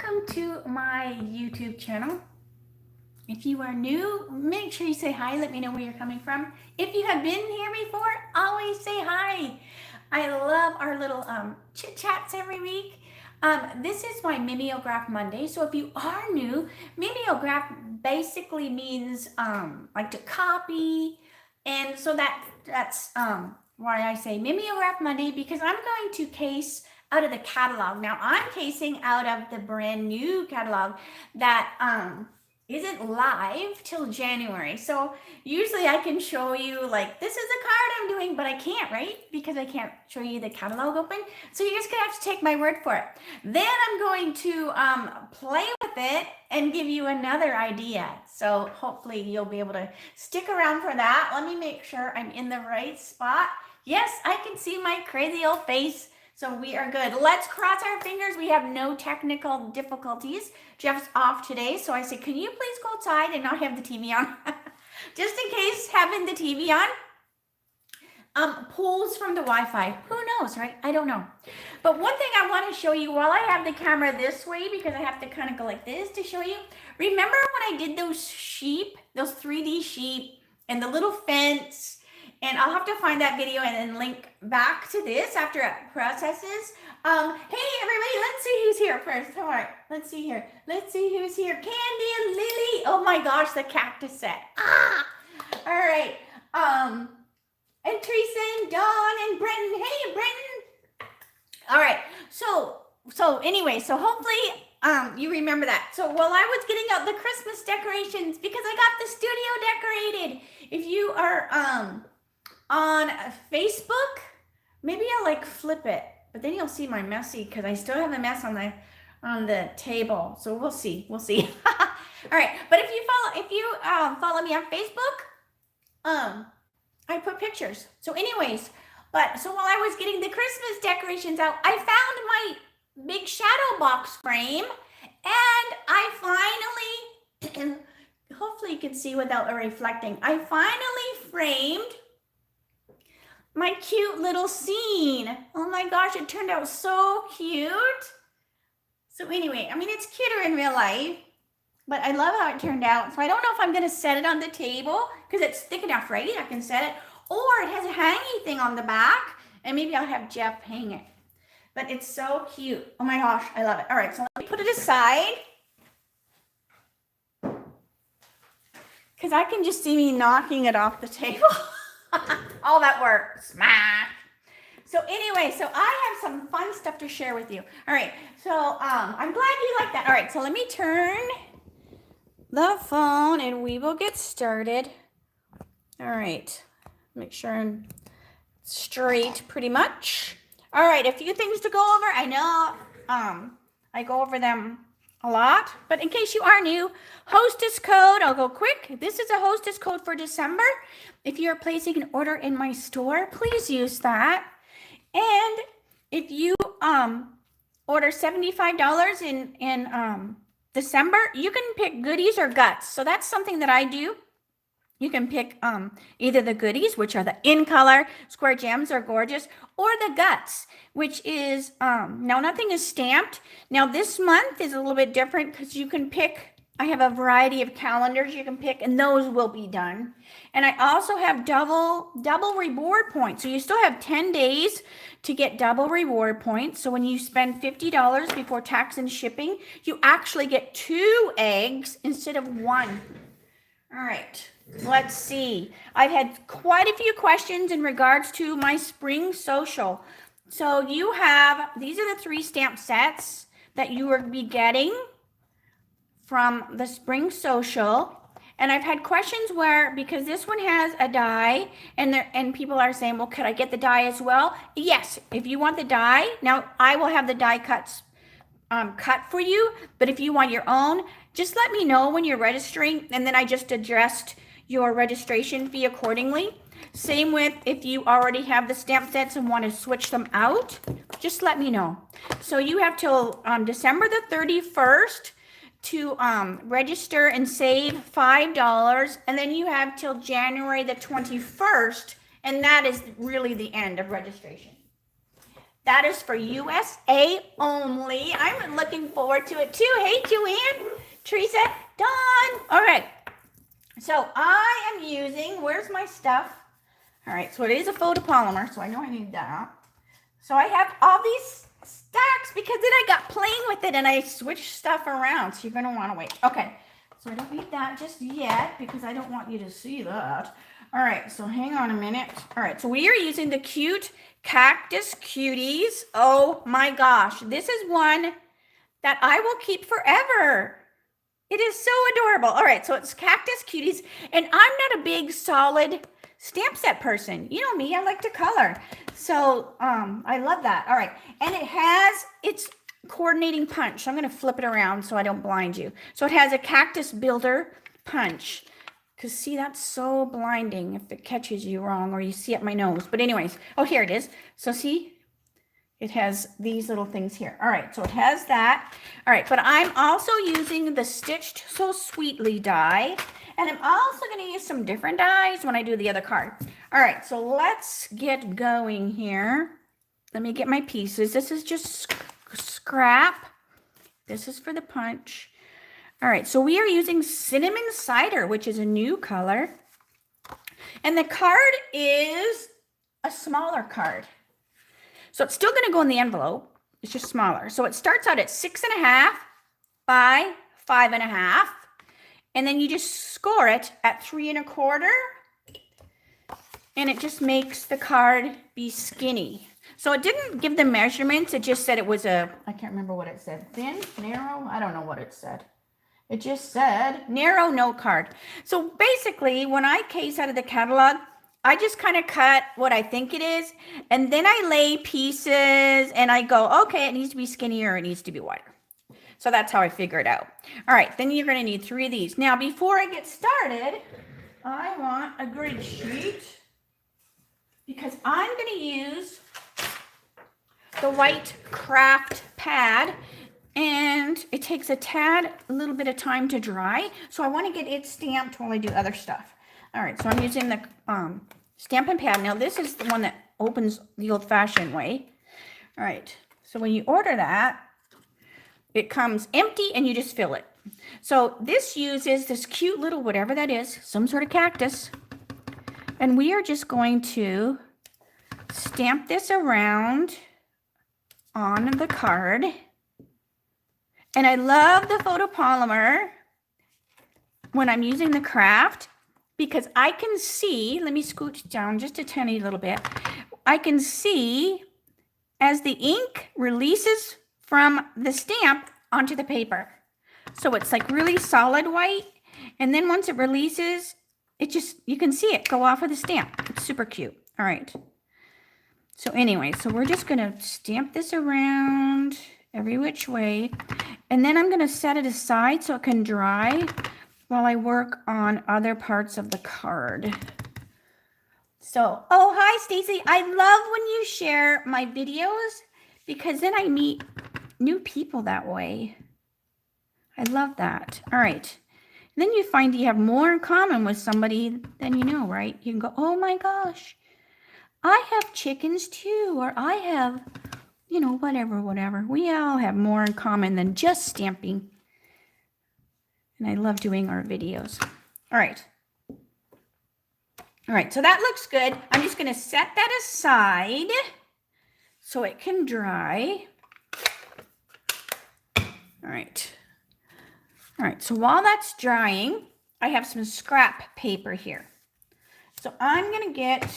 welcome to my YouTube channel. If you are new, make sure you say hi. Let me know where you're coming from. If you have been here before, always say hi. I love our little chit chats every week. This is my Mimeograph Monday. So if you are new, Mimeograph basically means like to copy. And so that's why I say Mimeograph Monday, because I'm going to case out of the catalog. Now I'm casing out of the brand new catalog that isn't live till January. So usually I can show you like, this is a card I'm doing, but I can't, right? Because I can't show you the catalog open. So you're just gonna have to take my word for it. Then I'm going to play with it and give you another idea. So hopefully you'll be able to stick around for that. Let me make sure I'm in the right spot. Yes, I can see my crazy old face. So we are good. Let's cross our fingers. We have no technical difficulties. Jeff's off today. So I said, can you please go outside and not have the TV on? Just in case having the TV on pulls from the Wi-Fi. Who knows, right? I don't know. But one thing I want to show you while I have the camera this way, because I have to kind of go like this to show you. Remember when I did those sheep, those 3D sheep and the little fence? And I'll have to find that video and then link back to this after it processes. Hey everybody, let's see who's here first. All right, let's see here. Let's see who's here. Candy and Lily. Oh my gosh, the cactus set. All right. And Teresa and Dawn and Brenton. Hey Brenton. All right. So anyway, so hopefully you remember that. So while I was getting out the Christmas decorations, because I got the studio decorated. If you are on Facebook, maybe I'll like flip it, but then you'll see my messy, because I still have a mess on the table. So we'll see. All right, but if you follow me on Facebook, I put pictures. So anyways, so while I was getting the Christmas decorations out, I found my big shadow box frame, and I finally hopefully you can see without reflecting, I finally framed my cute little scene. Oh my gosh, it turned out so cute. So anyway, I mean, it's cuter in real life, but I love how it turned out. So I don't know if I'm gonna set it on the table because it's thick enough, right? I can set it, or it has a hanging thing on the back, and maybe I'll have Jeff hang it. But it's so cute. Oh my gosh, I love it. All right, so let me put it aside, because I can just see me knocking it off the table. All that work, smash. So anyway, so I have some fun stuff to share with you. All right, so I'm glad you like that. All right, so let me turn the phone and we will get started. All right, make sure I'm straight pretty much. All right, a few things to go over. I know I go over them a lot, but in case you are new, hostess code, I'll go quick. This is a hostess code for December. If you're placing an order in my store, please use that. And if you order $75 in December, you can pick goodies or guts. So that's something that I do. You can pick either the goodies, which are the in color square gems, are gorgeous, or the guts, which is, now nothing is stamped. Now this month is a little bit different because you can pick, I have a variety of calendars you can pick, and those will be done. And I also have double reward points. So you still have 10 days to get double reward points. So when you spend $50 before tax and shipping, you actually get 2 eggs instead of 1. All right. Let's see. I've had quite a few questions in regards to my spring social. So you have, these are the 3 stamp sets that you will be getting from the spring social. And I've had questions where, because this one has a die, and people are saying, well, could I get the die as well? Yes, if you want the die. Now I will have the die cuts cut for you, but if you want your own, just let me know when you're registering, and then I just adjust your registration fee accordingly. Same with if you already have the stamp sets and want to switch them out, just let me know. So you have till December the 31st to register and save $5, and then you have till January the 21st, and that is really the end of registration. That is for USA only. I'm looking forward to it too. Hey, Joanne, Teresa, Dawn. All right. So I am using, where's my stuff? All right, so it is a photopolymer, so I know I need that. So I have all these stacks because then I got playing with it and I switched stuff around. So you're going to want to wait. Okay, so I don't need that just yet because I don't want you to see that. All right, so hang on a minute. All right, so we are using the cute Cactus Cuties. Oh my gosh, this is one that I will keep forever. It is so adorable. All right, so it's Cactus Cuties, and I'm not a big solid stamp set person. You know me, I like to color. So I love that. All right, and it has its coordinating punch. So I'm going to flip it around so I don't blind you. So it has a cactus builder punch. Because see, that's so blinding if it catches you wrong or you see it my nose. But anyways, oh, here it is. So see, it has these little things here. All right, so it has that. All right, but I'm also using the Stitched So Sweetly die. And I'm also going to use some different dies when I do the other card. All right, so let's get going here. Let me get my pieces. This is just scrap. This is for the punch. All right, so we are using Cinnamon Cider, which is a new color. And the card is a smaller card. So it's still going to go in the envelope. It's just smaller. So it starts out at 6.5 by 5.5. And then you just score it at 3.25. And it just makes the card be skinny. So it didn't give the measurements. It just said it was a, I can't remember what it said. Thin, narrow, I don't know what it said. It just said narrow note card. So basically, when I case out of the catalog, I just kind of cut what I think it is. And then I lay pieces and I go, okay, it needs to be skinnier, it needs to be wider. So that's how I figure it out. All right, then you're going to need 3 of these. Now, before I get started, I want a grid sheet because I'm going to use the white craft pad. And it takes a little bit of time to dry. So I want to get it stamped while I do other stuff. All right, so I'm using the Stampin' pad. Now this is the one that opens the old-fashioned way. All right, so when you order that, it comes empty and you just fill it. So this uses this cute little, whatever that is, some sort of cactus. And we are just going to stamp this around on the card. And I love the photopolymer when I'm using the craft because I can see, let me scooch down just a tiny little bit. I can see as the ink releases from the stamp onto the paper. So it's like really solid white. And then once it releases, it just, you can see it go off of the stamp. It's super cute. All right. So anyway, so we're just going to stamp this around every which way. And then I'm going to set it aside so it can dry while I work on other parts of the card. So, oh, hi, Stacy. I love when you share my videos because then I meet new people that way. I love that. All right. And then you find you have more in common with somebody than you know, right? You can go, oh my gosh, I have chickens too, or I have, you know, whatever. We all have more in common than just stamping. And I love doing our videos. All right. All right, so that looks good. I'm just going to set that aside so it can dry. All right. All right, so while that's drying, I have some scrap paper here. So I'm going to get,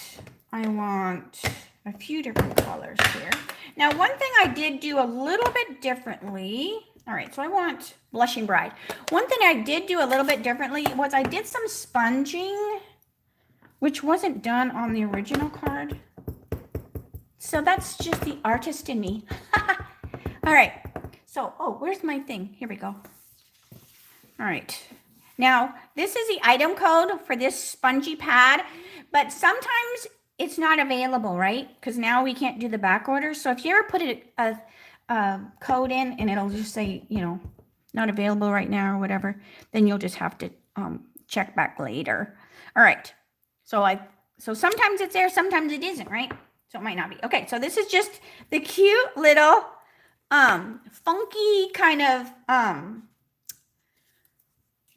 I want a few different colors here. Now, one thing I did do a little bit differently. All right, so I want Blushing Bride. One thing I did do a little bit differently was I did some sponging, which wasn't done on the original card. So that's just the artist in me. All right, so, oh, where's my thing? Here we go. All right, now this is the item code for this spongy pad, but sometimes it's not available, right? Because now we can't do the back order. So if you ever put a code in and it'll just say, you know, not available right now or whatever, then you'll just have to check back later. All right. So sometimes it's there, sometimes it isn't, right? So it might not be. Okay, so this is just the cute little funky kind of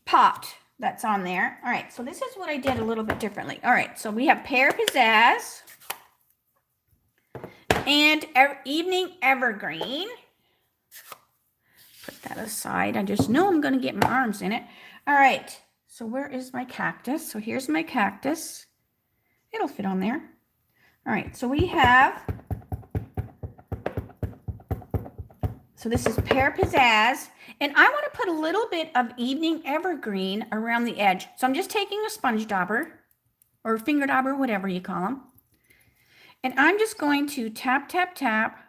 pot that's on there. All right, so this is what I did a little bit differently. All right, so we have Pear Pizzazz and Evening Evergreen. Put that aside. I just know I'm going to get my arms in it. All right, so where is my cactus? So here's my cactus. It'll fit on there. All right, so we have, so this is Pear Pizzazz, and I want to put a little bit of Evening Evergreen around the edge. So I'm just taking a sponge dauber or finger dauber, whatever you call them. And I'm just going to tap, tap, tap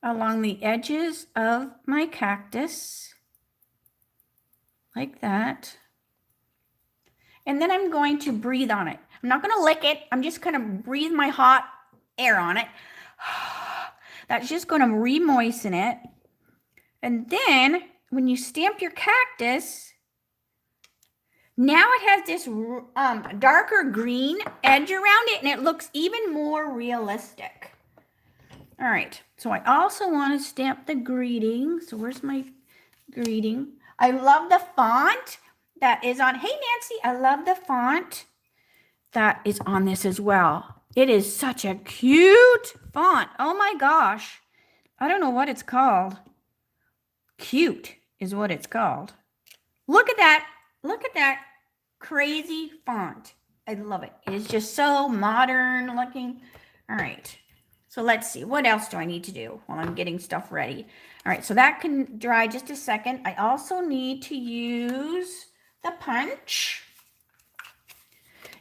along the edges of my cactus, like that. And then I'm going to breathe on it. I'm not going to lick it. I'm just going to breathe my hot air on it. That's just going to re-moisten it. And then when you stamp your cactus, now it has this darker green edge around it, and it looks even more realistic. All right, so I also want to stamp the greeting. So where's my greeting? I love the font that is on. Hey, Nancy, I love the font that is on this as well. It is such a cute font. Oh my gosh. I don't know what it's called. Cute is what it's called. Look at that. Look at that crazy font. I love it. It is just so modern looking. All right. So let's see. What else do I need to do while I'm getting stuff ready? All right. So that can dry just a second. I also need to use the punch.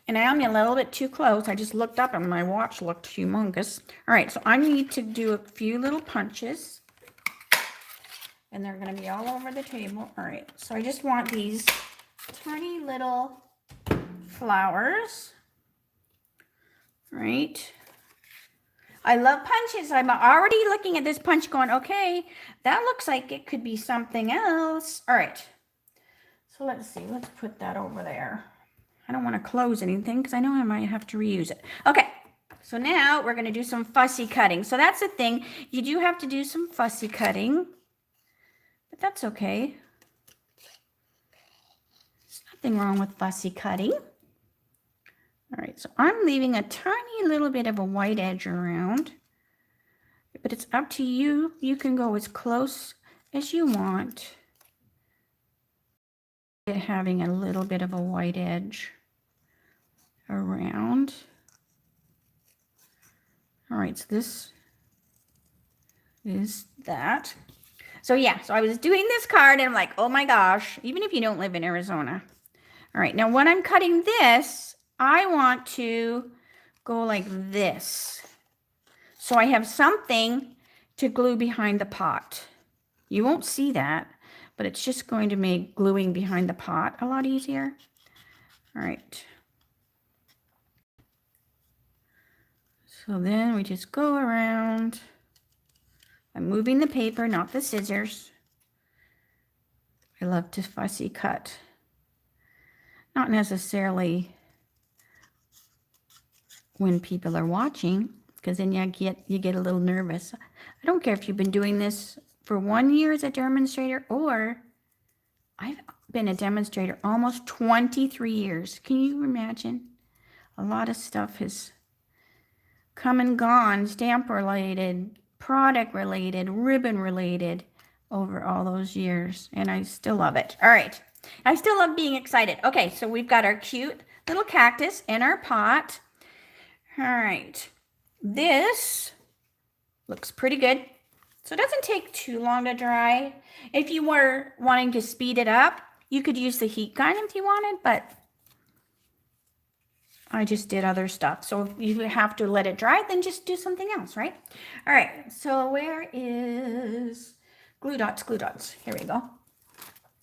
And I am a little bit too close. I just looked up and my watch looked humongous. All right. So I need to do a few little punches. And they're going to be all over the table. All right. So I just want these tiny little flowers. All right. I love punches. I'm already looking at this punch going, okay, that looks like it could be something else. All right. So let's see. Let's put that over there. I don't want to close anything because I know I might have to reuse it. Okay. So now we're going to do some fussy cutting. So that's the thing. You do have to do some fussy cutting. But that's okay. There's nothing wrong with fussy cutting. All right, so I'm leaving a tiny little bit of a white edge around, but it's up to you. You can go as close as you want. Having a little bit of a white edge around. All right, so this is that. So yeah, so I was doing this card and I'm like, oh my gosh, even if you don't live in Arizona. All right, now when I'm cutting this, I want to go like this. So I have something to glue behind the pot. You won't see that, but it's just going to make gluing behind the pot a lot easier. All right. So then we just go around. I'm moving the paper, not the scissors. I love to fussy cut. Not necessarily when people are watching, because then you get a little nervous. I don't care if you've been doing this for 1 year as a demonstrator, or I've been a demonstrator almost 23 years. Can you imagine? A lot of stuff has come and gone, stamp related, product related, ribbon related over all those years, and I still love it. All right. I still love being excited. Okay, so we've got our cute little cactus in our pot. All right, this looks pretty good. So it doesn't take too long to dry. If you were wanting to speed it up, you could use the heat gun if you wanted, but I just did other stuff. So if you have to let it dry, then just do something else, right? All right, so where is glue dots, glue dots? Here we go.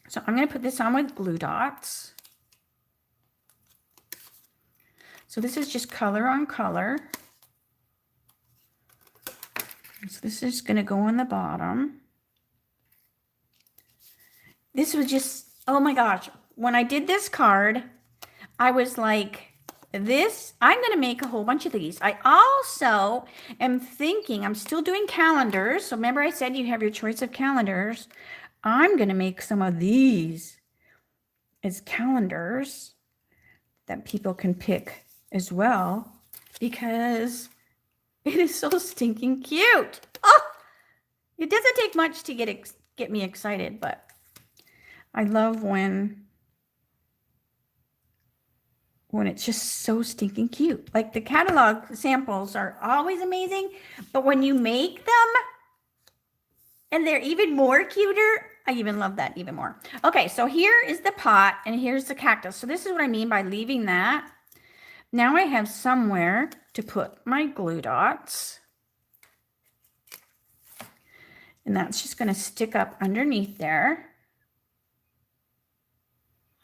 So I'm going to put this on with glue dots. So this is just color on color. So this is going to go on the bottom. This was just, oh my gosh. When I did this card, I was like, this, I'm going to make a whole bunch of these. I also am thinking, I'm still doing calendars. So remember I said you have your choice of calendars. I'm going to make some of these as calendars that people can pick as well because it is so stinking cute. Oh, it doesn't take much to get me excited, but I love when it's just so stinking cute. Like the catalog samples are always amazing, but when you make them and they're even more cuter, I even love that even more. Okay, so here is the pot and here's the cactus. So this is what I mean by leaving that. Now I have somewhere to put my glue dots. And that's just going to stick up underneath there.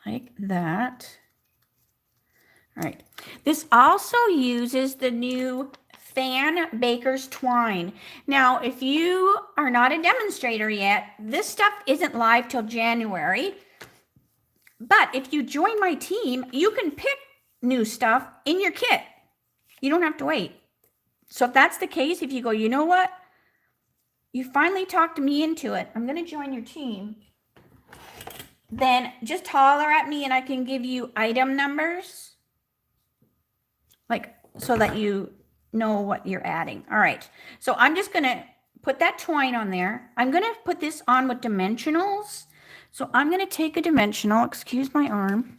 Like that. All right. This also uses the new Fan Baker's Twine. Now, if you are not a demonstrator yet, this stuff isn't live till January. But if you join my team, you can pick new stuff in your kit. You don't have to wait. So if that's the case, if you go, you know what? You finally talked me into it. I'm going to join your team. Then just holler at me and I can give you item numbers. Like, so that you know what you're adding. All right. So I'm just going to put that twine on there. I'm going to put this on with dimensionals. So I'm going to take a dimensional. Excuse my arm.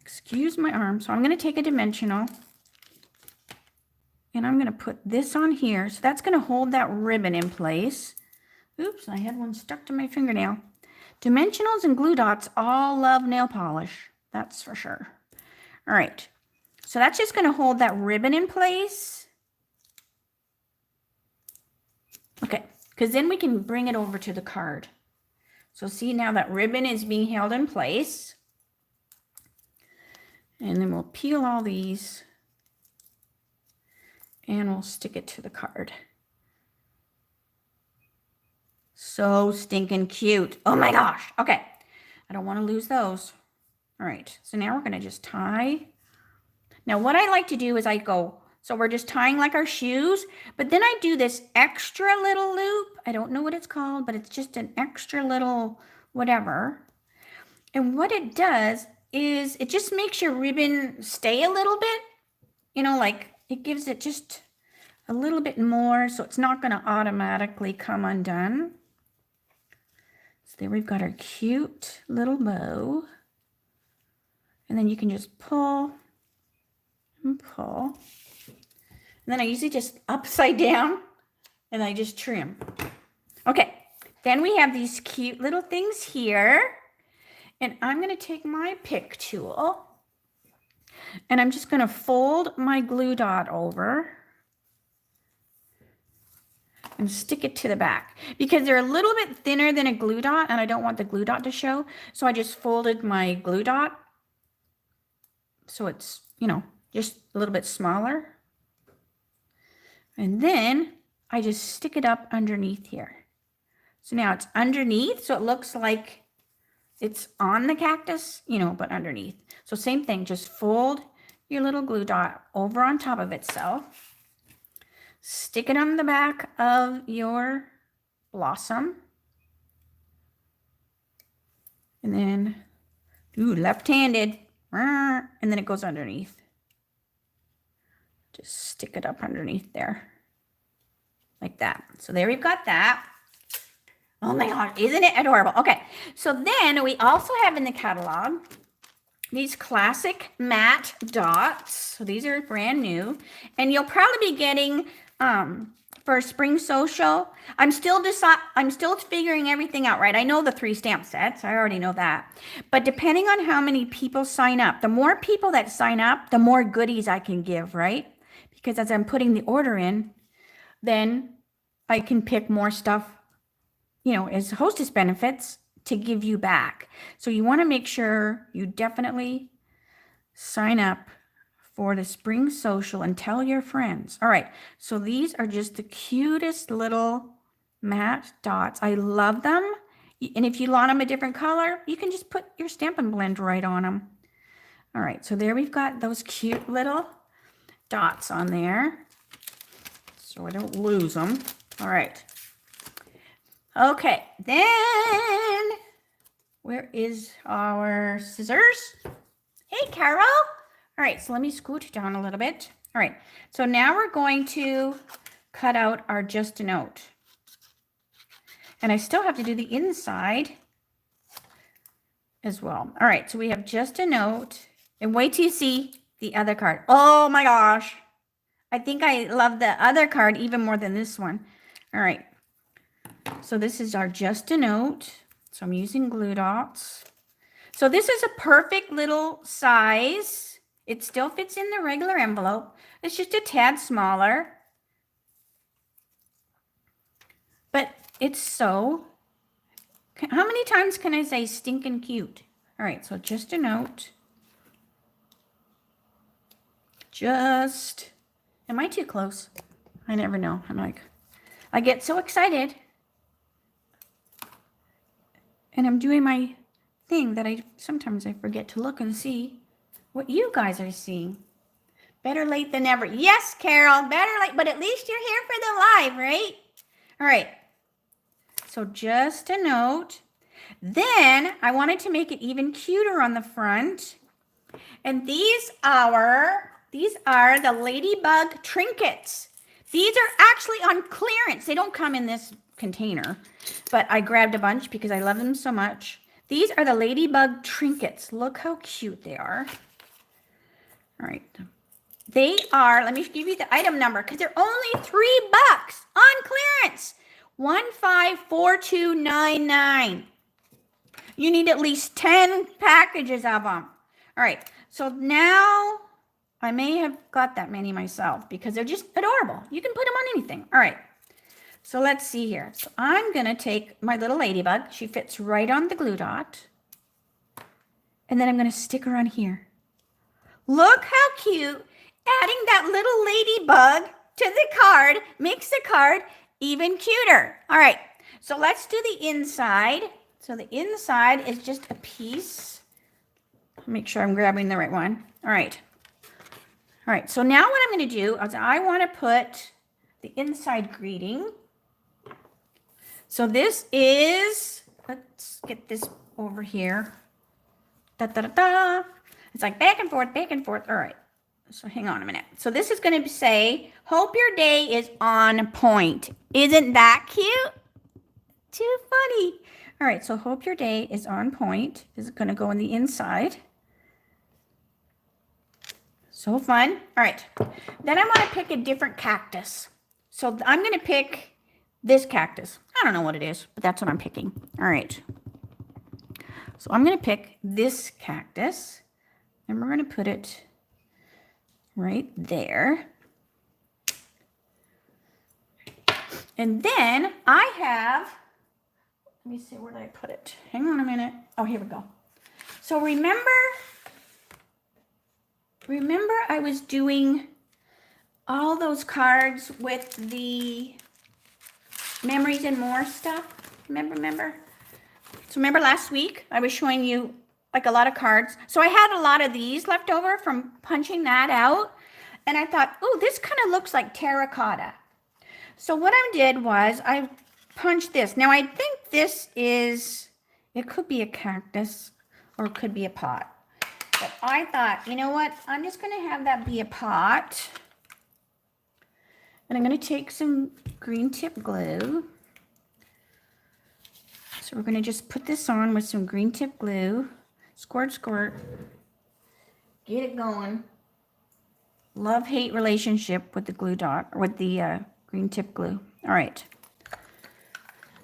Excuse my arm. So I'm going to take a dimensional. And I'm going to put this on here. So that's going to hold that ribbon in place. Oops, I had one stuck to my fingernail. Dimensionals and glue dots all love nail polish. That's for sure. All right. So that's just going to hold that ribbon in place. Okay, because then we can bring it over to the card. So see now that ribbon is being held in place. And then we'll peel all these and we'll stick it to the card. So stinking cute. Oh my gosh. Okay, I don't want to lose those. All right, so now we're going to just tie. Now what I like to do is I go, so we're just tying like our shoes, but then I do this extra little loop. I don't know what it's called, but it's just an extra little whatever. And what it does is it just makes your ribbon stay a little bit, you know, like it gives it just a little bit more, so it's not going to automatically come undone. So there we've got our cute little bow. And then you can just pull and pull. And then I usually just upside down and I just trim. Okay, then we have these cute little things here. And I'm going to take my pick tool and I'm just going to fold my glue dot over and stick it to the back because they're a little bit thinner than a glue dot and I don't want the glue dot to show. So I just folded my glue dot so it's, you know, just a little bit smaller. And then I just stick it up underneath here. So now it's underneath, so it looks like it's on the cactus, you know, but underneath. So same thing, just fold your little glue dot over on top of itself. Stick it on the back of your blossom. And then, ooh, left-handed. And then it goes underneath. Just stick it up underneath there. Like that. So there we've got that. Oh my God, isn't it adorable? Okay, so then we also have in the catalog these classic matte dots. So these are brand new. And you'll probably be getting for spring social. I'm still figuring everything out, right? I know the 3 stamp sets. I already know that. But depending on how many people sign up, the more people that sign up, the more goodies I can give, right? Because as I'm putting the order in, then I can pick more stuff, you know, as hostess benefits to give you back. So you want to make sure you definitely sign up for the spring social and tell your friends. All right, so these are just the cutest little matte dots. I love them. And if you want them a different color, you can just put your Stampin' Blend right on them. All right, so there we've got those cute little dots on there, so I don't lose them. All right. Okay, then where is our scissors? Hey, Carol. All right, so let me scoot down a little bit. All right, so now we're going to cut out our just a note. And I still have to do the inside as well. All right, so we have just a note. And wait till you see the other card. Oh my gosh. I think I love the other card even more than this one. All right. So this is our just a note. So I'm using glue dots. So this is a perfect little size. It still fits in the regular envelope. It's just a tad smaller. But it's so, how many times can I say stinking cute? All right, so just a note. Just, am I too close? I never know. I'm like, I get so excited. And I'm doing my thing that sometimes I forget to look and see what you guys are seeing. Better late than never. Yes, Carol, better late, but at least you're here for the live, right? All right. So just a note. Then I wanted to make it even cuter on the front. And these are the ladybug trinkets. These are actually on clearance. They don't come in this container, but I grabbed a bunch because I love them so much. These are the ladybug trinkets. Look how cute they are. All right. They are, let me give you the item number because they're only $3 on clearance. 154299. You need at least 10 packages of them. All right. So now I may have got that many myself because they're just adorable. You can put them on anything. All right. So let's see here. So I'm going to take my little ladybug. She fits right on the glue dot. And then I'm going to stick her on here. Look how cute. Adding that little ladybug to the card makes the card even cuter. All right. So let's do the inside. So the inside is just a piece. Make sure I'm grabbing the right one. All right. All right. So now what I'm going to do is I want to put the inside greeting. So this is, let's get this over here. Da, da, da, da. It's like back and forth, back and forth. All right. So hang on a minute. So this is going to say, hope your day is on point. Isn't that cute? Too funny. All right. So hope your day is on point. This is going to go on the inside. So fun. All right. Then I want to pick a different cactus. So I'm going to pick this cactus. I don't know what it is, but that's what I'm picking. All right. So I'm going to pick this cactus and we're going to put it right there. And then I have, let me see, where did I put it? Hang on a minute. Oh, here we go. So remember I was doing all those cards with the memories and more stuff? Remember? So remember last week I was showing you like a lot of cards. So I had a lot of these left over from punching that out. And I thought, oh, this kind of looks like terracotta. So what I did was I punched this. Now I think this is, it could be a cactus or it could be a pot. But I thought, you know what? I'm just going to have that be a pot. And I'm going to take some green tip glue. So we're going to just put this on with some green tip glue. Squirt, squirt. Get it going. Love-hate relationship with the glue dot, or with the green tip glue. All right.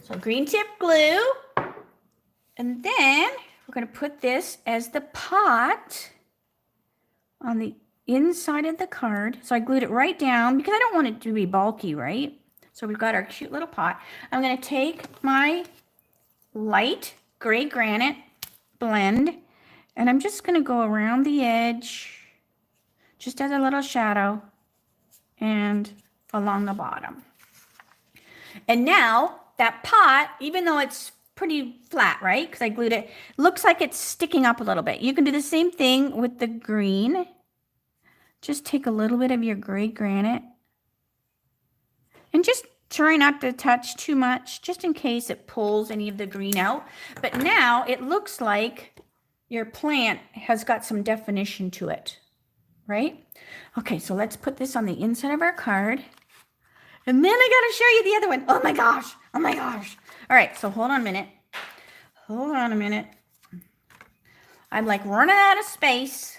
So green tip glue. And then we're going to put this as the pot on the inside of the card. So I glued it right down because I don't want it to be bulky, right? So we've got our cute little pot. I'm going to take my light gray granite blend and I'm just going to go around the edge just as a little shadow and along the bottom. And now that pot, even though it's pretty flat, right? Because I glued it. Looks like it's sticking up a little bit. You can do the same thing with the green. Just take a little bit of your gray granite and just try not to touch too much, just in case it pulls any of the green out. But now it looks like your plant has got some definition to it, right? Okay, so let's put this on the inside of our card. And then I gotta show you the other one. Oh my gosh, oh my gosh. All right, so hold on a minute. Hold on a minute. I'm like running out of space.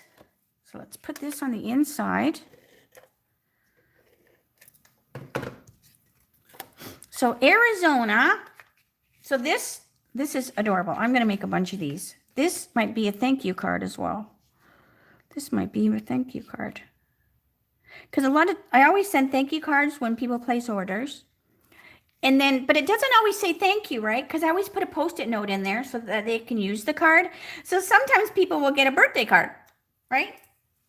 So let's put this on the inside. So Arizona, so this is adorable. I'm going to make a bunch of these. This might be a thank you card as well. This might be a thank you card. Because I always send thank you cards when people place orders. And then, but it doesn't always say thank you, right? Because I always put a Post-it note in there so that they can use the card. So sometimes people will get a birthday card, right?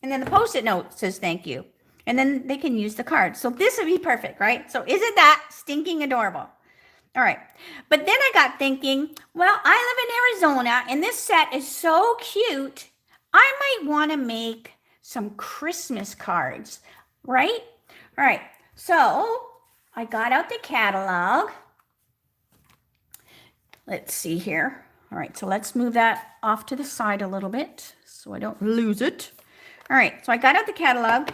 And then the Post-it note says thank you. And then they can use the card. So this would be perfect, right? So isn't that stinking adorable? All right. But then I got thinking, well, I live in Arizona and this set is so cute. I might want to make some Christmas cards, right? All right. So I got out the catalog. Let's see here. All right. So let's move that off to the side a little bit so I don't lose it. All right. So I got out the catalog.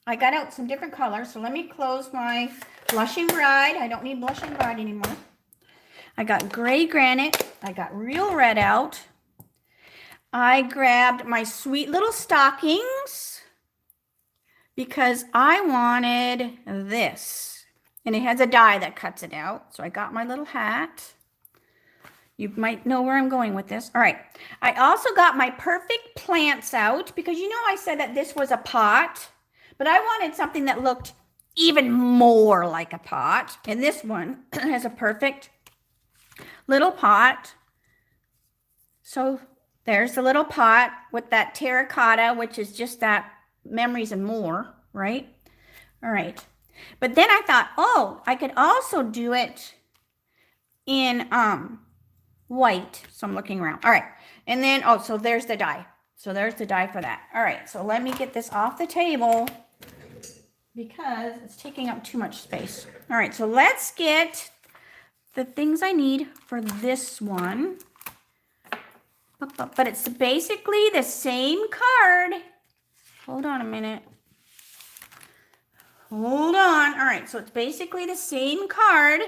I got out some different colors, so let me close my Blushing Bride. I don't need Blushing Bride anymore. I got gray granite. I got real red out. I grabbed my sweet little stockings because I wanted this. And it has a die that cuts it out. So I got my little hat. You might know where I'm going with this. All right. I also got my perfect plants out because you know I said that this was a pot. But I wanted something that looked even more like a pot. And this one has a perfect little pot. So there's the little pot with that terracotta, which is just that memories and more, right? All right. But then I thought, oh, I could also do it in white. So I'm looking around. All right. And then, oh, so there's the die. So there's the die for that. All right. So let me get this off the table because it's taking up too much space. All right. So let's get the things I need for this one. But it's basically the same card. Hold on a minute. Hold on. All right. So it's basically the same card.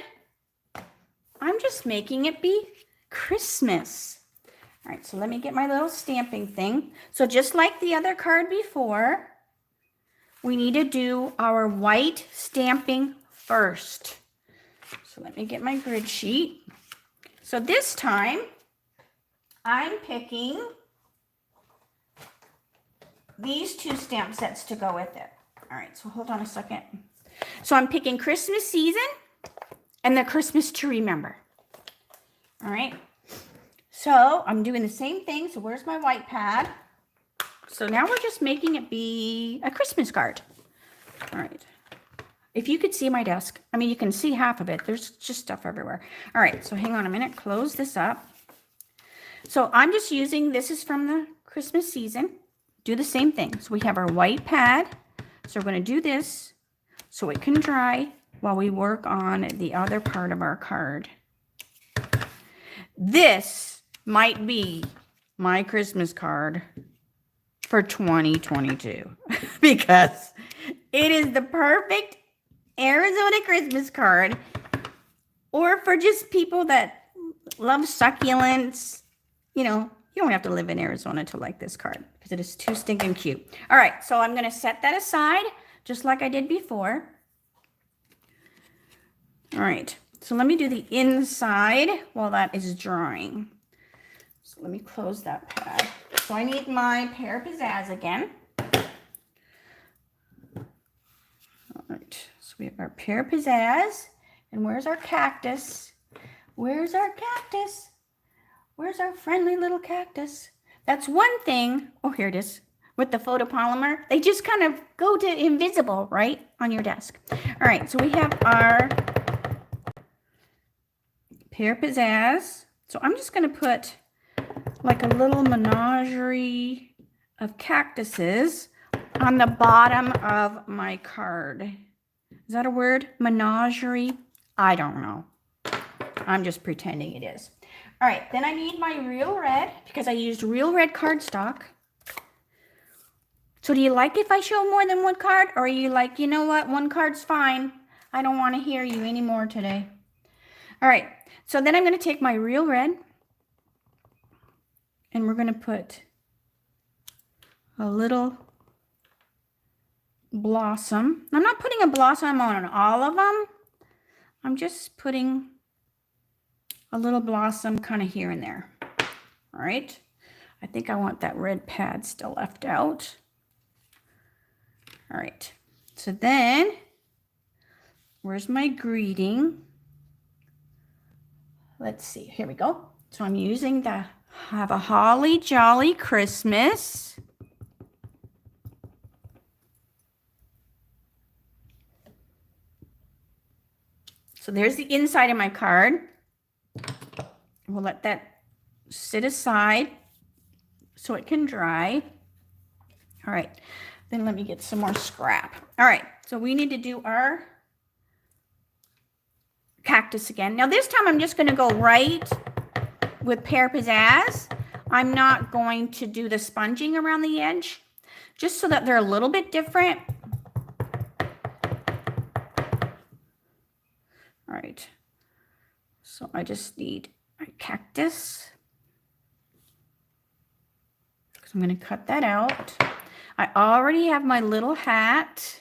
I'm just making it be Christmas. All right. So let me get my little stamping thing. So just like the other card before, we need to do our white stamping first. So let me get my grid sheet. So this time, I'm picking these two stamp sets to go with it. All right, so hold on a second. So I'm picking Christmas Season and the Christmas to Remember. All right, so I'm doing the same thing. So where's my white pad? So now we're just making it be a Christmas card. All right. If you could see my desk, I mean, you can see half of it. There's just stuff everywhere. All right, so hang on a minute. Close this up. So I'm just using, this is from the Christmas Season. Do the same thing. So we have our white pad. So we're going to do this so it can dry while we work on the other part of our card. This might be my Christmas card for 2022 because it is the perfect Arizona Christmas card, or for just people that love succulents. You know, you don't have to live in Arizona to like this card because it is too stinking cute. All right, so I'm going to set that aside just like I did before. All right, so let me do the inside while that is drying. So let me close that pad. So I need my pear pizzazz again. All right, so we have our pear pizzazz. And where's our cactus? Where's our cactus? Where's our friendly little cactus? That's one thing. Oh, here it is. With the photopolymer, they just kind of go to invisible, right, on your desk. All right, so we have our pear pizzazz. So I'm just going to put like a little menagerie of cactuses on the bottom of my card. Is that a word? Menagerie? I don't know. I'm just pretending it is. All right, then I need my real red because I used real red cardstock. So do you like if I show more than one card? Or are you like, you know what, one card's fine. I don't want to hear you anymore today. All right, so then I'm going to take my real red and we're going to put a little blossom. I'm not putting a blossom on all of them. I'm just putting a little blossom kind of here and there. All right. I think I want that red pad still left out. All right. So then, where's my greeting? Let's see. Here we go. So I'm using the Have a Holly Jolly Christmas. So there's the inside of my card. We'll let that sit aside so it can dry. All right, then let me get some more scrap. All right, so we need to do our cactus again. Now this time I'm just going to go right with Pear Pizzazz. I'm not going to do the sponging around the edge, just so that they're a little bit different. All right, so I just need a cactus. So I'm going to cut that out. I already have my little hat.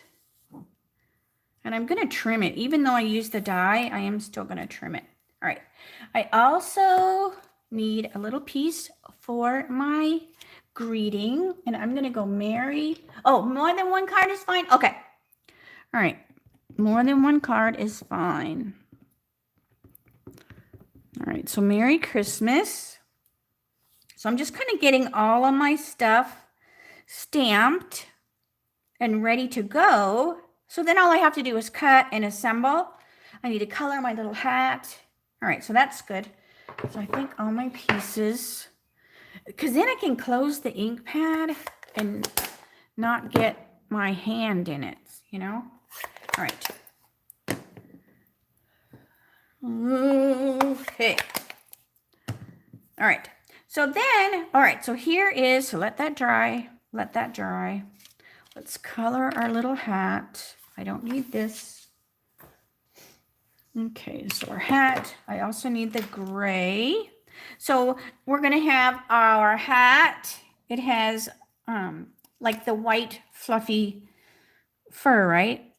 And I'm going to trim it. Even though I used the die, I am still going to trim it. All right. I also need a little piece for my greeting. And I'm going to go Merry. Oh, more than one card is fine? Okay. All right. More than one card is fine. All right. So Merry Christmas. So I'm just kind of getting all of my stuff stamped and ready to go. So then all I have to do is cut and assemble. I need to color my little hat. All right, so that's good. So I think all my pieces, because then I can close the ink pad and not get my hand in it, you know? All right. Okay. All right. So then, all right, so here is, so let that dry, let that dry. Let's color our little hat. I don't need this. Okay, so our hat. I also need the gray. So we're going to have our hat. It has like the white fluffy fur, right?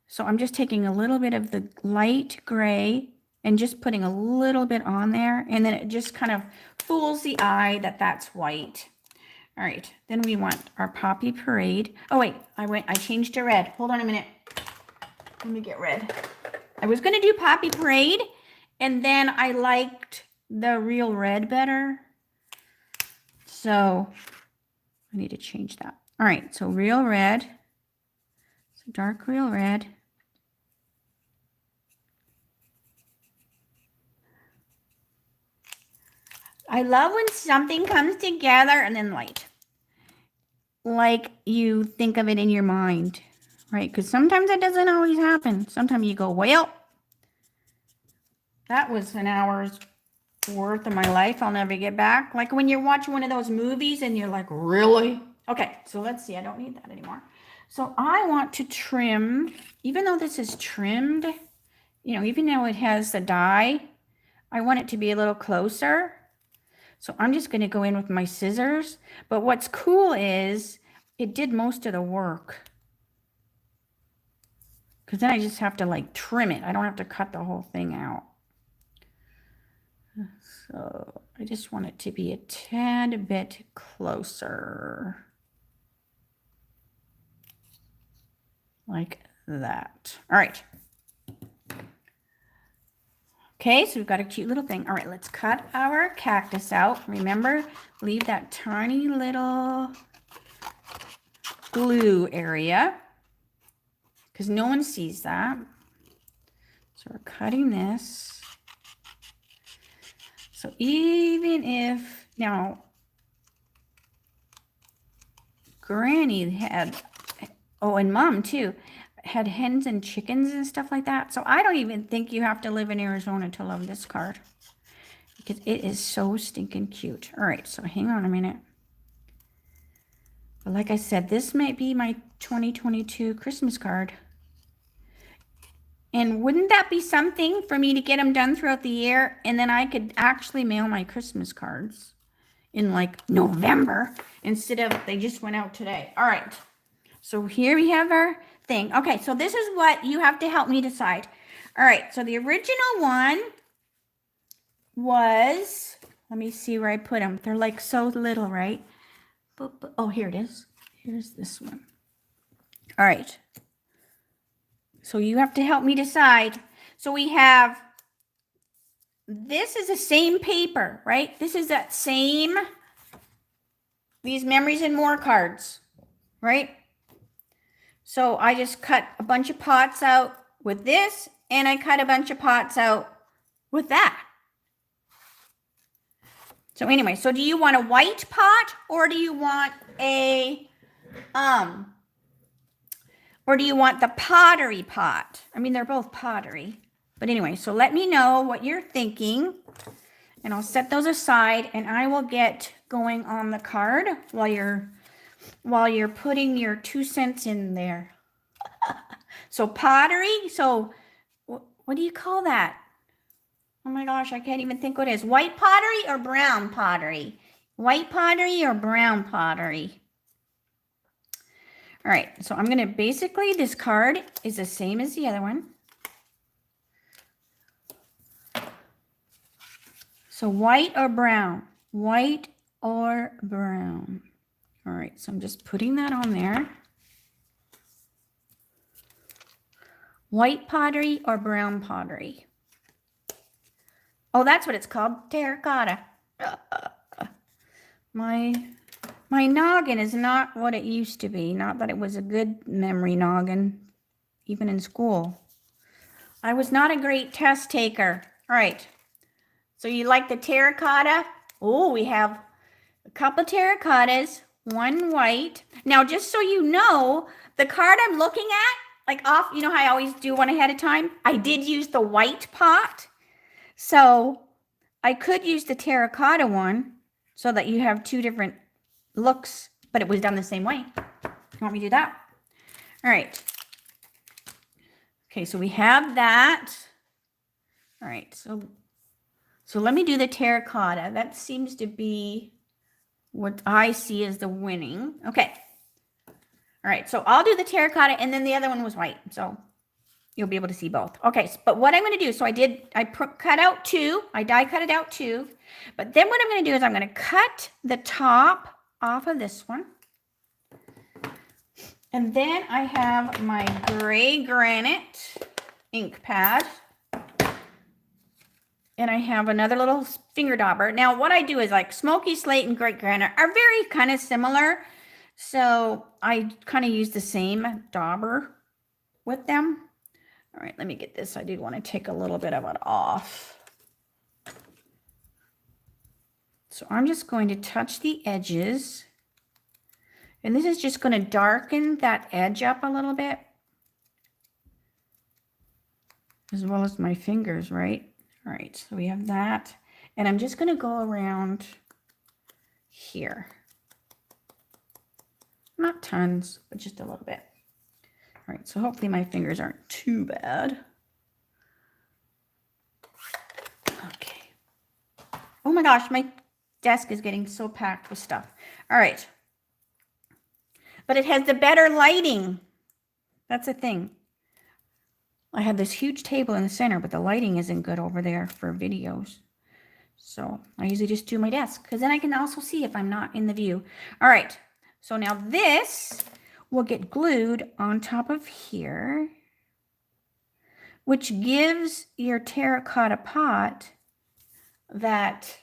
So I'm just taking a little bit of the light gray and just putting a little bit on there. And then it just kind of fools the eye that that's white. All right, then we want our Poppy Parade. Oh wait, I changed to red. Hold on a minute. Let me get red. I was gonna do Poppy Parade, and then I liked the real red better. So I need to change that. All right, so real red. So dark real red. I love when something comes together and then light. Like you think of it in your mind, right? Because sometimes it doesn't always happen. Sometimes you go, well, that was an hour's worth of my life I'll never get back. Like when you're watching one of those movies and you're like, really? Okay, so let's see. I don't need that anymore. So I want to trim, even though this is trimmed, you know, even though it has the die, I want it to be a little closer. So I'm just going to go in with my scissors. But what's cool is it did most of the work. Because then I just have to like trim it. I don't have to cut the whole thing out. So I just want it to be a tad bit closer. Like that. All right. Okay, so we've got a cute little thing. All right, let's cut our cactus out. Remember, leave that tiny little glue area because no one sees that. So we're cutting this. So even if, now, Granny had, oh, and Mom too, had hens and chickens and stuff like that. So I don't even think you have to live in Arizona to love this card, because it is so stinking cute. All right, so hang on a minute. But like I said, this might be my 2022 Christmas card. And wouldn't that be something for me to get them done throughout the year? And then I could actually mail my Christmas cards in like November instead of they just went out today. All right. So here we have our thing. Okay. So this is what you have to help me decide. All right. So the original one was, let me see where I put them. They're like so little, right? Oh, here it is. Here's this one. All right. So you have to help me decide. So we have, this is the same paper, right? This is that same, these Memories and More cards, right? So I just cut a bunch of pots out with this, and I cut a bunch of pots out with that. So anyway, so do you want a white pot, or do you want a, or do you want the pottery pot? I mean, they're both pottery. But anyway, so let me know what you're thinking. And I'll set those aside, and I will get going on the card while you're putting your 2 cents in there. So pottery, so what do you call that? Oh my gosh, I can't even think what it is. White pottery or brown pottery? White pottery or brown pottery? All right, so I'm going to basically, this card is the same as the other one. So white or brown? White or brown? All right, so I'm just putting that on there. White pottery or brown pottery? Oh, that's what it's called, terracotta. My noggin is not what it used to be. Not that it was a good memory noggin, even in school. I was not a great test taker. All right. So you like the terracotta? Oh, we have a couple terracottas, one white. Now, just so you know, the card I'm looking at, like off, you know how I always do one ahead of time? I did use the white pot. So I could use the terracotta one so that you have two different looks, but it was done the same way. You want me to do that? All right. Okay, so we have that. All right, so let me do the terracotta. That seems to be what I see as the winning. Okay. All right, so I'll do the terracotta, and then the other one was white. So you'll be able to see both. Okay, but what I'm going to do, so I cut out two. I die cut it out two. But then what I'm going to do is I'm going to cut the top off of this one. And then I have my gray granite ink pad. And I have another little finger dauber. Now, what I do is like smoky slate and gray granite are very kind of similar. So I kind of use the same dauber with them. All right, let me get this. I do want to take a little bit of it off. So I'm just going to touch the edges. And this is just going to darken that edge up a little bit. As well as my fingers, right? All right, so we have that. And I'm just going to go around here. Not tons, but just a little bit. All right, so hopefully my fingers aren't too bad. Okay. Oh my gosh, my desk is getting so packed with stuff. All right. But it has the better lighting. That's the thing. I have this huge table in the center, but the lighting isn't good over there for videos. So I usually just do my desk, because then I can also see if I'm not in the view. All right. So now this will get glued on top of here, which gives your terracotta pot that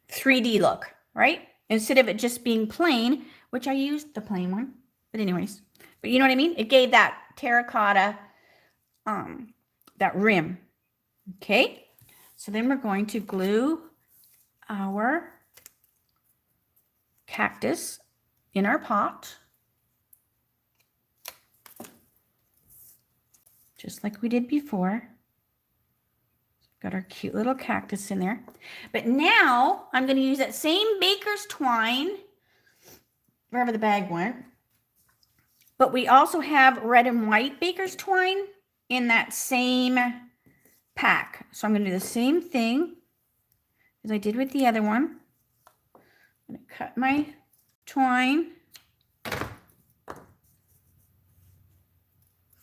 3D look, right? Instead of it just being plain, which I used the plain one. But anyways, but you know what I mean? It gave that terracotta, that rim. Okay. So then we're going to glue our cactus in our pot. Just like we did before. Got our cute little cactus in there. But now I'm going to use that same baker's twine, wherever the bag went. But we also have red and white baker's twine in that same pack. So I'm going to do the same thing as I did with the other one. I'm going to cut my twine,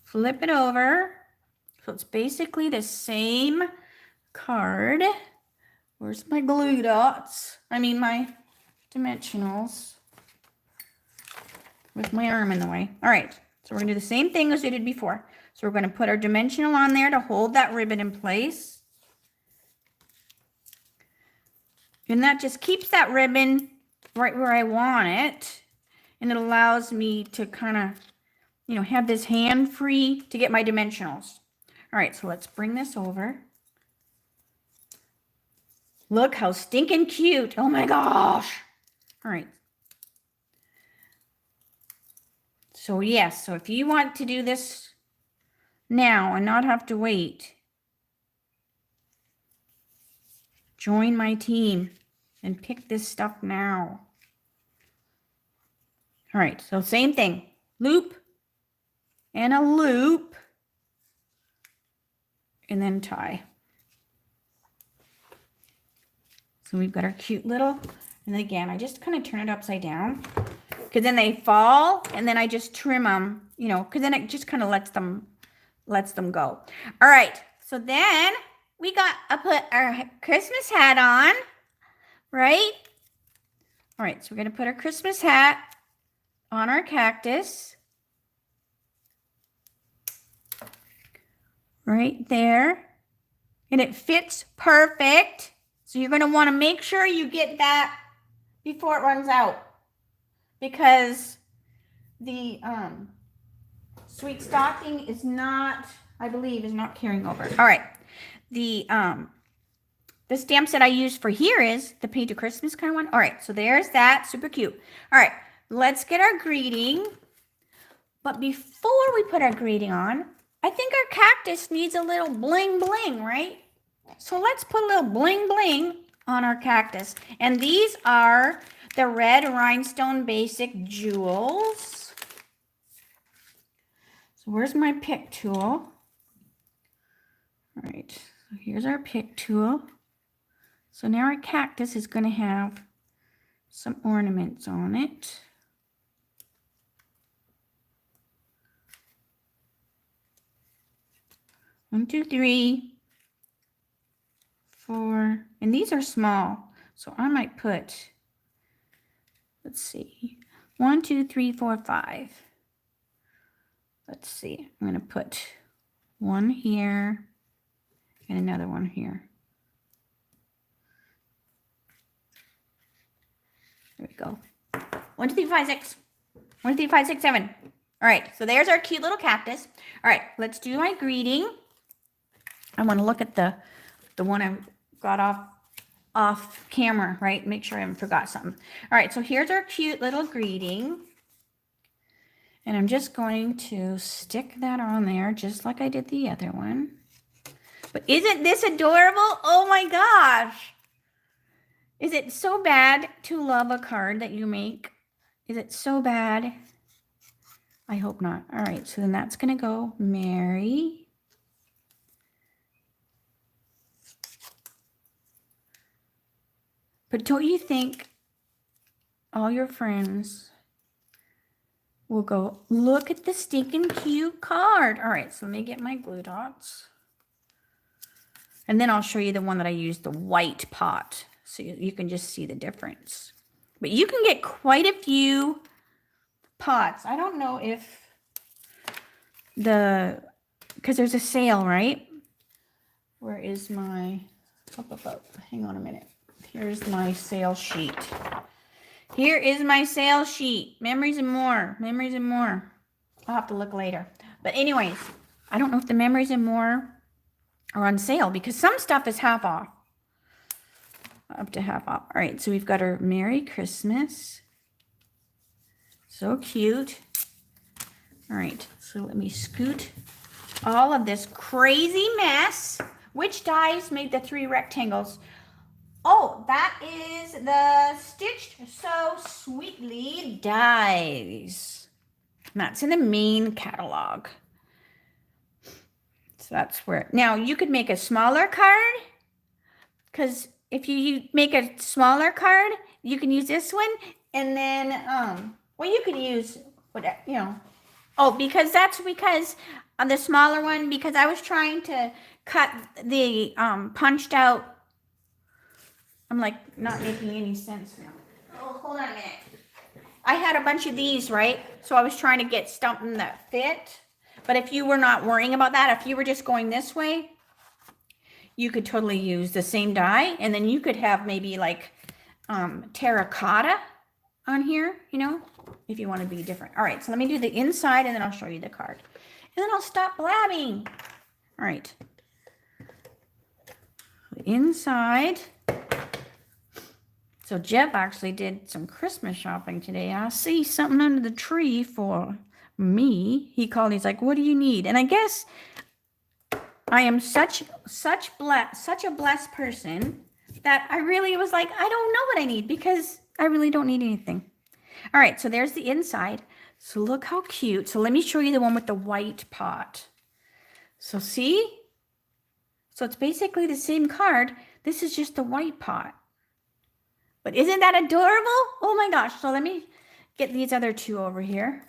flip it over. So it's basically the same card. Where's my glue dots? I mean my dimensionals. With my arm in the way. All right, so we're going to do the same thing as we did before. So we're going to put our dimensional on there to hold that ribbon in place. And that just keeps that ribbon right where I want it. And it allows me to kind of, you know, have this hand free to get my dimensionals. All right, so let's bring this over. Look how stinking cute. Oh my gosh. All right. So yes, so if you want to do this now and not have to wait, join my team and pick this stuff now. All right, so same thing. Loop and a loop. And then tie. So we've got our cute little, and again, I just kind of turn it upside down because then they fall and then I just trim them, you know, because then it just kind of lets them go. All right, so then we got to put our Christmas hat on, right? All right, so we're going to put our Christmas hat on our cactus. Right there. And it fits perfect. So you're going to want to make sure you get that before it runs out. Because the sweet stocking is not, I believe, is not carrying over. All right. The stamp set I use for here is the Paint to Christmas kind of one. All right. So there's that. Super cute. All right. Let's get our greeting. But before we put our greeting on, I think our cactus needs a little bling bling, right? So let's put a little bling bling on our cactus. And these are the red rhinestone basic jewels. So where's my pick tool? All right, so here's our pick tool. So now our cactus is going to have some ornaments on it. One, two, three, four, and these are small, so I might put, let's see, 1, 2, 3, 4, 5. Let's see, I'm going to put one here and another one here. There we go. 1, 2, 3, 4, 5, 6. 1, 2, 3, 4, 5, 6, 7. All right, so there's our cute little cactus. All right, let's do my greeting. I want to look at the one I got off camera, right? Make sure I haven't forgot something. All right, so here's our cute little greeting. And I'm just going to stick that on there just like I did the other one. But isn't this adorable? Oh my gosh. Is it so bad to love a card that you make? Is it so bad? I hope not. All right, so then that's going to go Mary. But don't you think all your friends will go, look at the stinking cute card? All right, so let me get my glue dots. And then I'll show you the one that I used, the white pot. So you can just see the difference. But you can get quite a few pots. I don't know if because there's a sale, right? Where is my, hang on a minute. Here's my sale sheet. Here is my sale sheet. Memories and more. Memories and more. I'll have to look later. But anyways, I don't know if the Memories and More are on sale because some stuff is half off. Up to half off. All right, so we've got our Merry Christmas. So cute. All right, so let me scoot all of this crazy mess. Which dies made the 3 rectangles? Oh, that is the Stitched So Sweetly dies. And that's in the main catalog. So that's where, now you could make a smaller card, because if you make a smaller card, you can use this one, and then, well, you could use, whatever, you know, oh, because on the smaller one, because I was trying to cut the punched out, I'm like not making any sense now. Oh, hold on a minute. I had a bunch of these, right? So I was trying to get something that fit. But if you were not worrying about that, if you were just going this way, you could totally use the same die. And then you could have maybe like terracotta on here, you know, if you want to be different. All right, so let me do the inside and then I'll show you the card. And then I'll stop blabbing. All right. The inside. So Jeff actually did some Christmas shopping today. I see something under the tree for me. He's like, what do you need? And I guess I am such a blessed person that I really was like, I don't know what I need because I really don't need anything. All right, so there's the inside. So look how cute. So let me show you the one with the white pot. So see? So it's basically the same card. This is just the white pot. But isn't that adorable? Oh my gosh. So let me get these other 2 over here.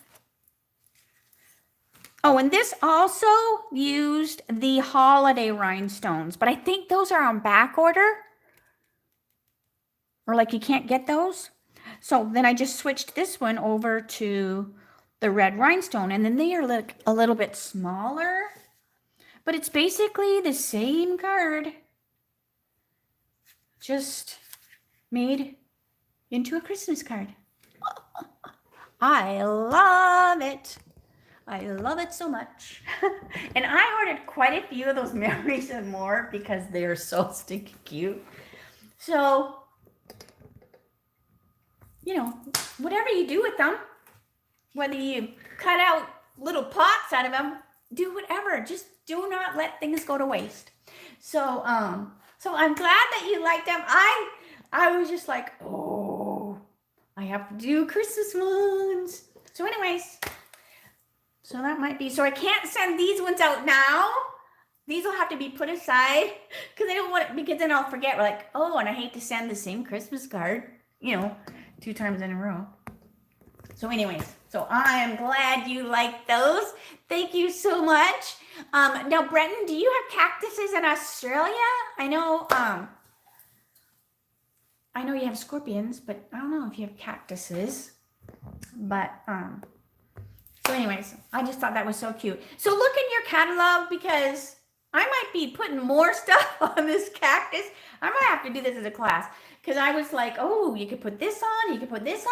Oh, and this also used the holiday rhinestones, but I think those are on back order. Or like you can't get those. So then I just switched this one over to the red rhinestone, and then they are like a little bit smaller, but it's basically the same card, just made into a Christmas card. I love it. I love it so much. And I ordered quite a few of those memories and more because they are so stinky cute. So, you know, whatever you do with them, whether you cut out little pots out of them, do whatever. Just do not let things go to waste. So, so I'm glad that you liked them. I was just like, oh, I have to do Christmas ones. So anyways, so that might be, so I can't send these ones out now. These will have to be put aside because I don't want it, because then I'll forget. We're like, oh, and I hate to send the same Christmas card, you know, 2 times in a row. So anyways, so I am glad you like those. Thank you so much. Now, Brenton, do you have cactuses in Australia? I know you have scorpions, but I don't know if you have cactuses. But, so anyways, I just thought that was so cute. So look in your catalog because I might be putting more stuff on this cactus. I might have to do this as a class because I was like, oh, you could put this on, you could put this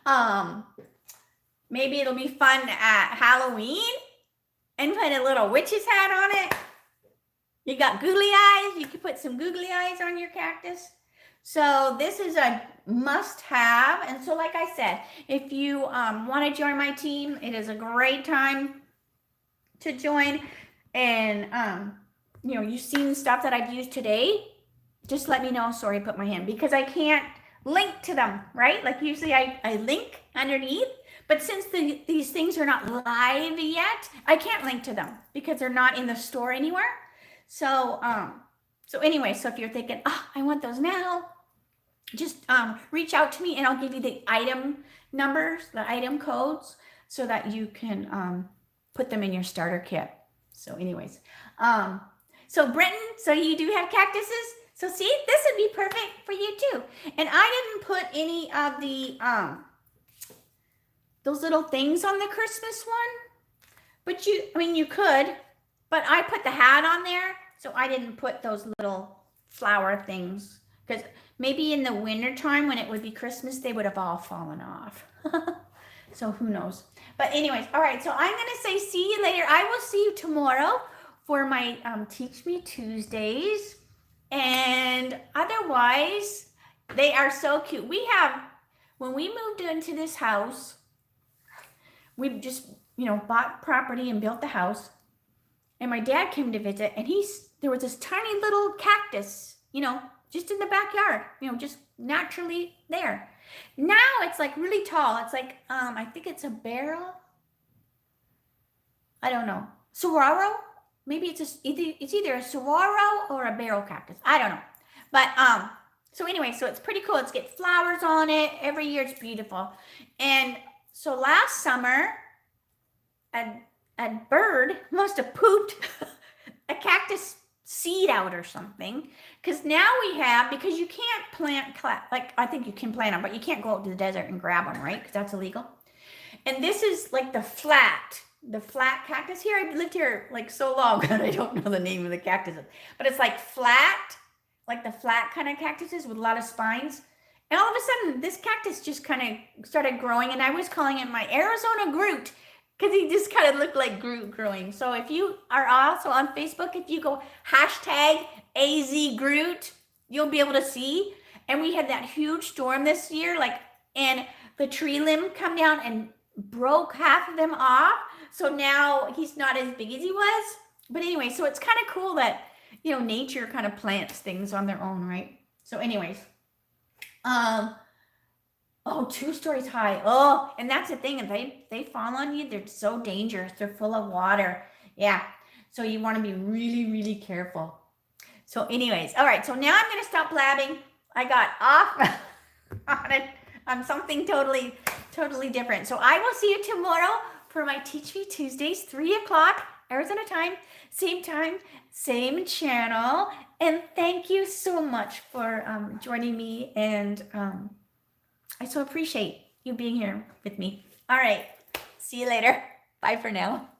on. Maybe it'll be fun at Halloween and put a little witch's hat on it. You got googly eyes. You could put some googly eyes on your cactus. So this is a must-have. And so like I said, if you want to join my team, it is a great time to join. And, you know, you've seen stuff that I've used today. Just let me know. Sorry, I put my hand. Because I can't link to them, right? Like usually I link underneath. But since these things are not live yet, I can't link to them because they're not in the store anywhere. So, so anyway, so if you're thinking, oh, I want those now, just reach out to me and I'll give you the item numbers, the item codes, so that you can put them in your starter kit. So anyways, so Brenton, so you do have cactuses? So see, this would be perfect for you too. And I didn't put any of the, those little things on the Christmas one, but you could, but I put the hat on there. So I didn't put those little flower things because maybe in the winter time when it would be Christmas, they would have all fallen off. So who knows? But anyways, all right. So I'm going to say see you later. I will see you tomorrow for my Teach Me Tuesdays. And otherwise, they are so cute. We have, when we moved into this house, we just, bought property and built the house. And my dad came to visit, and there was this tiny little cactus, just in the backyard, just naturally there. Now it's like really tall. It's like, I think it's a barrel. I don't know. Saguaro? Maybe it's either a saguaro or a barrel cactus. I don't know. But, so anyway, so it's pretty cool. It's got flowers on it. Every year it's beautiful. And so last summer, a bird must have pooped a cactus seed out or something, because now because you can't plant, like I think you can plant them, but you can't go out to the desert and grab them, right? Because that's illegal. And this is like the flat cactus here. I've lived here like so long and I don't know the name of the cactuses, but it's like flat, like the flat kind of cactuses with a lot of spines. And all of a sudden this cactus just kind of started growing, and I was calling it my Arizona Groot, because he just kind of looked like Groot growing. So if you are also on Facebook, if you go #AZGroot, you'll be able to see. And we had that huge storm this year, and the tree limb come down and broke half of them off. So now he's not as big as he was. But anyway, so it's kind of cool that, nature kind of plants things on their own, right? So anyways, oh, 2 stories high. Oh, and that's the thing. If they fall on you, they're so dangerous. They're full of water. Yeah. So you want to be really, really careful. So anyways, all right. So now I'm going to stop blabbing. I got off on something totally, totally different. So I will see you tomorrow for my Teach Me Tuesdays, 3 o'clock Arizona time, same channel. And thank you so much for joining me. And I so appreciate you being here with me. All right. See you later. Bye for now.